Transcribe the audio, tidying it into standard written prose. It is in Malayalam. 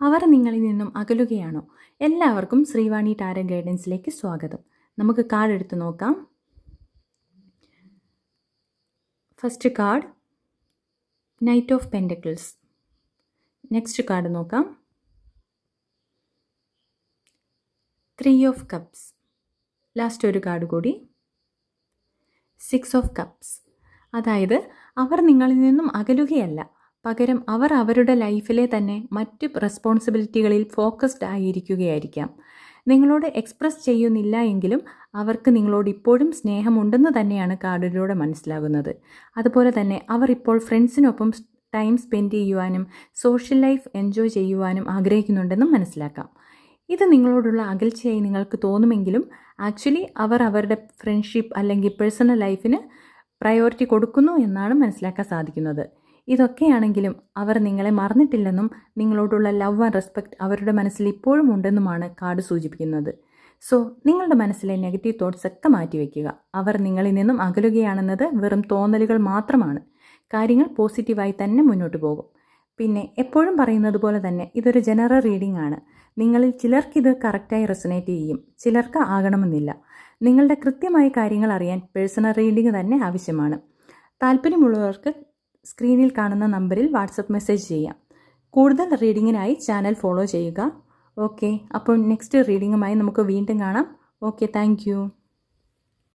അവർ നിങ്ങളിൽ നിന്നും അകലുകയാണോ? എല്ലാവർക്കും ശ്രീവാണി ടാരോ ഗൈഡൻസിലേക്ക് സ്വാഗതം. നമുക്ക് കാർഡ് എടുത്ത് നോക്കാം. First card knight of pentacles. Next card നോക്കാം. 3 ഓഫ് കപ്സ്. ലാസ്റ്റ് ഒരു കാർഡ് കൂടി 6 ഓഫ് കപ്സ്. അതായത് അവർ നിങ്ങളിൽ നിന്നും അകലുകയല്ല, പകരം അവർ അവരുടെ ലൈഫിലെ തന്നെ മറ്റ് റെസ്പോൺസിബിലിറ്റികളിൽ ഫോക്കസ്ഡ് ആയിരിക്കുകയായിരിക്കാം. നിങ്ങളോട് എക്സ്പ്രസ് ചെയ്യുന്നില്ല എങ്കിലും അവർക്ക് നിങ്ങളോട് ഇപ്പോഴും സ്നേഹമുണ്ടെന്ന് തന്നെയാണ് കാർഡിലൂടെ മനസ്സിലാകുന്നത്. അതുപോലെ തന്നെ അവർ ഇപ്പോൾ ഫ്രണ്ട്സിനൊപ്പം ടൈം സ്പെൻഡ് ചെയ്യുവാനും സോഷ്യൽ ലൈഫ് എൻജോയ് ചെയ്യുവാനും ആഗ്രഹിക്കുന്നുണ്ടെന്നും മനസ്സിലാക്കാം. ഇത് നിങ്ങളോടുള്ള അകൽച്ചയായി നിങ്ങൾക്ക് തോന്നുമെങ്കിലും ആക്ച്വലി അവർ അവരുടെ ഫ്രണ്ട്ഷിപ്പ് അല്ലെങ്കിൽ പേഴ്സണൽ ലൈഫിന് പ്രയോറിറ്റി കൊടുക്കുന്നു എന്നാണ് മനസ്സിലാക്കാൻ സാധിക്കുന്നത്. ഇതൊക്കെയാണെങ്കിലും അവർ നിങ്ങളെ മറന്നിട്ടില്ലെന്നും നിങ്ങളോടുള്ള ലവ് ആൻഡ് റെസ്പെക്റ്റ് അവരുടെ മനസ്സിൽ ഇപ്പോഴും ഉണ്ടെന്നുമാണ് കാർഡ് സൂചിപ്പിക്കുന്നത്. സോ നിങ്ങളുടെ മനസ്സിലെ നെഗറ്റീവ് തോട്ട്സ് ഒക്കെ മാറ്റിവെക്കുക. അവർ നിങ്ങളിൽ നിന്നും അകലുകയാണെന്നത് വെറും തോന്നലുകൾ മാത്രമാണ്. കാര്യങ്ങൾ പോസിറ്റീവായി തന്നെ മുന്നോട്ട് പോകും. പിന്നെ എപ്പോഴും പറയുന്നത് പോലെ തന്നെ ഇതൊരു ജനറൽ റീഡിംഗ് ആണ്. നിങ്ങളിൽ ചിലർക്കിത് കറക്റ്റായി റെസൊനേറ്റ് ചെയ്യും, ചിലർക്ക് ആകണമെന്നില്ല. നിങ്ങളുടെ കൃത്യമായ കാര്യങ്ങൾ അറിയാൻ പേഴ്സണൽ റീഡിംഗ് തന്നെ ആവശ്യമാണ്. താല്പര്യമുള്ളവർക്ക് സ്ക്രീനിൽ കാണുന്ന നമ്പറിൽ വാട്സപ്പ് മെസ്സേജ് ചെയ്യാം. കൂടുതൽ റീഡിങ്ങിനായി ചാനൽ ഫോളോ ചെയ്യുക. ഓക്കെ, അപ്പോൾ നെക്സ്റ്റ് റീഡിങ്ങുമായി നമുക്ക് വീണ്ടും കാണാം. Okay, thank you.